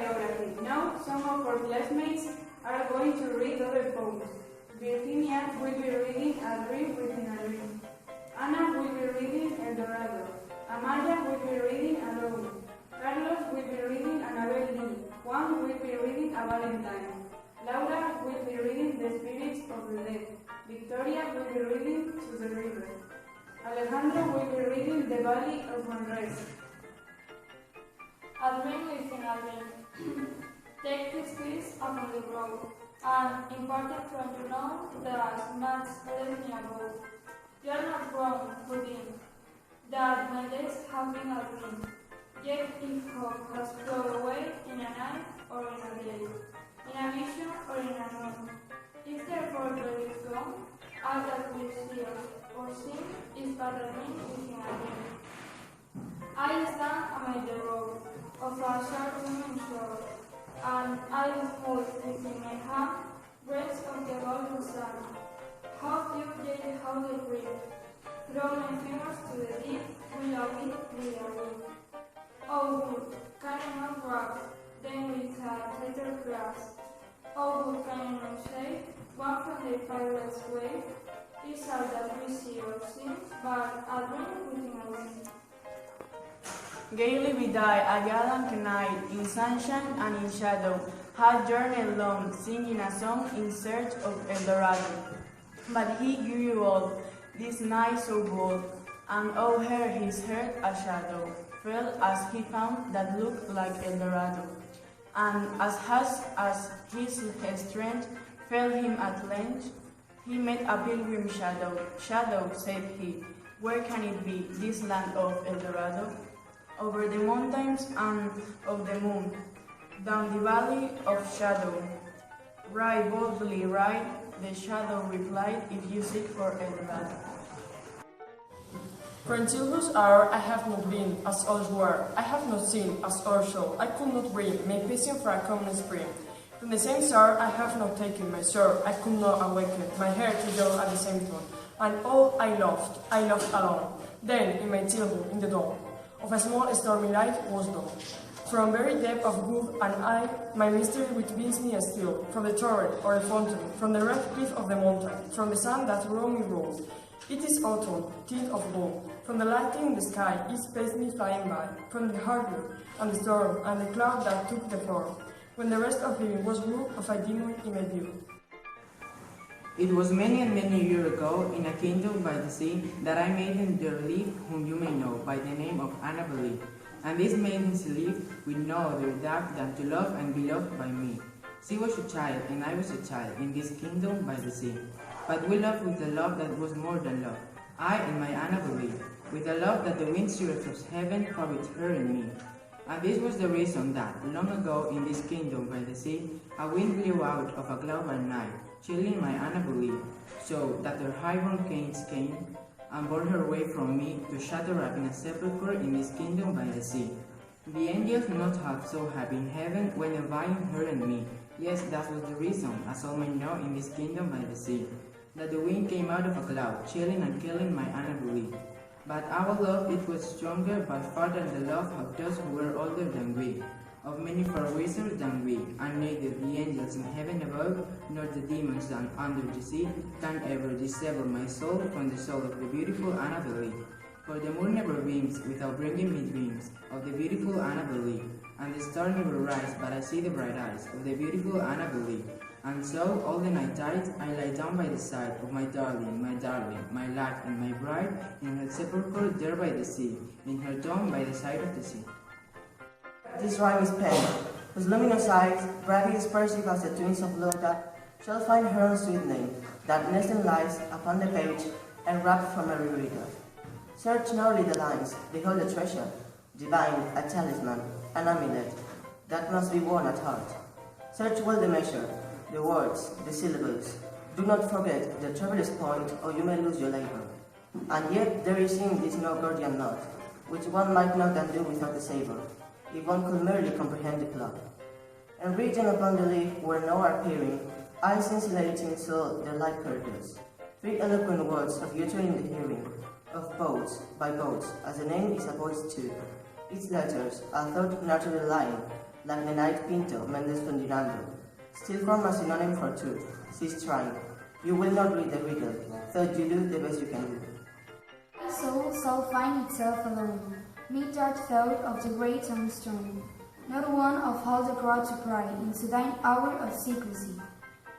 biography. Now, some of our classmates are going to read other poems. Virginia will be reading A Dream Within a Dream. Anna will be reading El Dorado. Amaya will be reading Alone. Carlos will be reading Annabel Lee. Juan will be reading A Valentine. Laura will be reading The Spirits of the Dead. Victoria will be reading To the River. Alejandro will be reading The Valley of Unrest. A dream within a dream. Take this piece upon the road, and imparted from you know that much left me above. You are not wrong within, that my days have been a dream. Yet if hope has flown away in a night or in a day, in a vision or in a moon, if therefore there is gone, all that we see or sing is but a dream within a dream. I stand amid the road of a short woman shore, and I hold within my hand grace of the golden sun. How deep yet how they breathe, throw my fingers to the deep, we love it with a wind. Oh wood, can I not rock, then with a tighter grasp? Oh wood, can I not say, one from the fireless wave, is all that we see or sing, but a dream within a dream. Gaily we die, a gallant knight, in sunshine and in shadow, had journeyed long, singing a song in search of El Dorado. But he grew old, this knight so bold, and o'er his head a shadow fell as he found that looked like El Dorado. And as his strength failed him at length, he met a pilgrim shadow. Shadow, said he, where can it be, this land of El Dorado? Over the mountains and of the moon, down the valley of shadow. Ride boldly, ride, the shadow replied, if you seek for El Dorado. For until whose hour I have not been, as others were, I have not seen, as others show, I could not bring, make patient for a common spring. From the same star I have not taken my sword, I could not awaken, my hair to yell at the same tone. And all I loved alone. Then, in my childhood, in the dawn of a small stormy life was dawn. From very depth of wood and eye, my mystery which bids me still, from the torrent or the fountain, from the red cliff of the mountain, from the sun that roam me rolls. It is autumn, tint of gold, from the lighting in the sky, it spaced me flying by, from the harbor, and the storm, and the cloud that took the form, when the rest of living was blue of a demon in my view. It was many and many years ago, in a kingdom by the sea, that I maiden there lived, whom you may know by the name of Annabel. And this maiden lived with no other doubt than to love and be loved by me. She was a child, and I was a child, in this kingdom by the sea. But we loved with a love that was more than love, I and my Annabel, with a love that the wind shivers of heaven forbid her and me. And this was the reason that, long ago in this kingdom by the sea, a wind blew out of a cloud by night, chilling my Annabel, so that her highborn kings came and bore her away from me to shut her up in a sepulchre in this kingdom by the sea. The angels not half so happy in heaven when envying her and me. Yes, that was the reason, as all may know in this kingdom by the sea, that the wind came out of a cloud, chilling and killing my Annabel. But our love, it was stronger by far than the love of those who were older than we, of many far wiser than we, and neither the angels in heaven above, nor the demons down under the sea, can ever dissever my soul from the soul of the beautiful Annabel. For the moon never beams without bringing me dreams of the beautiful Annabel, and the star never rise but I see the bright eyes of the beautiful Annabel. And so, all the night tide, I lie down by the side of my darling, my life and my bride, in her sepulchre there by the sea, in her tomb by the side of the sea. This rhyme is penned, whose luminous eyes, brightly expressive as the twins of Lotta, shall find her own sweet name, that nesting lies upon the page, and wrapped from every reader. Search narrowly the lines, behold a treasure, divine, a talisman, an amulet, that must be worn at heart. Search well the measure, the words, the syllables. Do not forget the troublous point, or you may lose your labor. And yet there is in this no Gordian knot, which one might not undo without a saber, if one could merely comprehend the plot. And written upon the leaf where no are peering, eyes scintillating so their light curtains. 3 eloquent words of you two in the hearing, of boats, by boats, as the name is a voice too. Its letters, a thought naturally lying, like the night Pinto, Mendes Ferdinando. Still form a synonym for truth. She's trying. You will not read the riddle, though you do the best you can do. My soul shall find itself alone, mid dark thought of the great tombstone, not one of all the crowd to pry into thine hour of secrecy.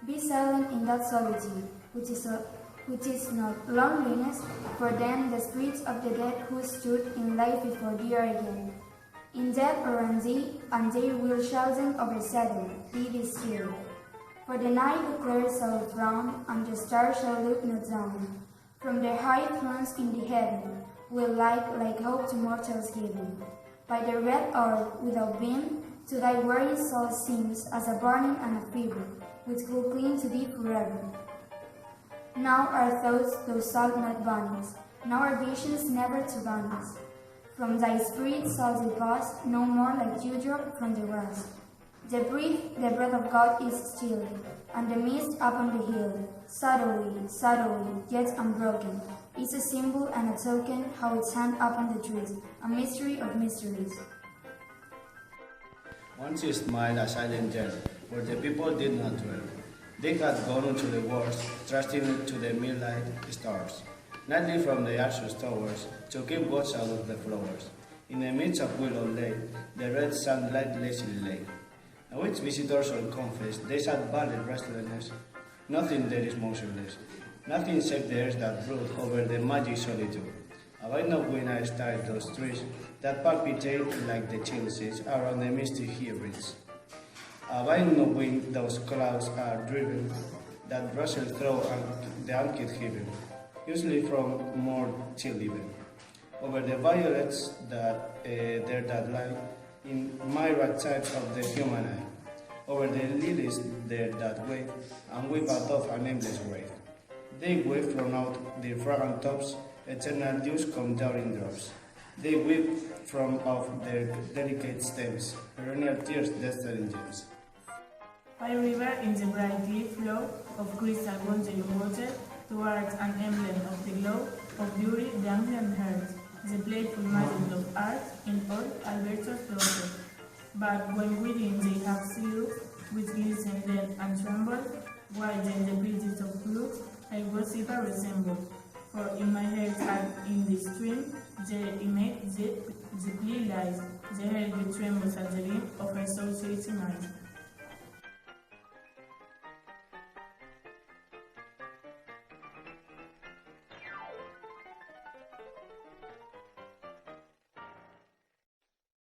Be silent in that solitude, which is not loneliness, for then the spirits of the dead who stood in life before thee are again. In death around thee, and they will shouting overshadow, be still. For the night the clouds shall frown, and the stars shall look not down. From their high thrones in the heaven, will like hope to mortals given. By the red earth without beam, to thy weary soul seems as a burning and a fever, which will cling to thee forever. Now our thoughts thou shalt not banish, now our visions never to vanish. From thy spirit shall they pass, no more like dewdrop from the grass. The breath of God is still, and the mist upon the hill, shadowy, yet unbroken, is a symbol and a token how its hand upon the trees, a mystery of mysteries. Once he smiled a silent gem, where the people did not dwell. They had gone into the wars, trusting to the midnight stars, nightly from the arches towers, to keep watch out of the flowers. In the midst of willow lake, the red sunlight lazily lay. And which visitors all confess, they sat valid restlessness. Nothing there is motionless, nothing save the earth that brood over the magic solitude. Abide not when I stare those trees that palpitate like the chill seas around the misty hybrids. Abide not when those clouds are driven that rustle through the unked heaven, usually from more chill even. Over the violets that there that lie in myriad types of the human eye, over the lilies there that wave and weep above an endless wave. They wave from out their fragrant tops, eternal dews come down in drops. They weep from off their delicate stems, perennial tears destined gems. A river in the bright clear flow of crystal wandering water, towards an emblem of the glow of beauty the ancient heart, the playful magic of art in all Alberto's daughter. But when within they have silhouette, which glisten then and tremble, why then the bridges of flutes I gossiper resemble? For in my head and in the stream, the image deeply lies, the heart which trembles at the rim of her soul-chasing eyes.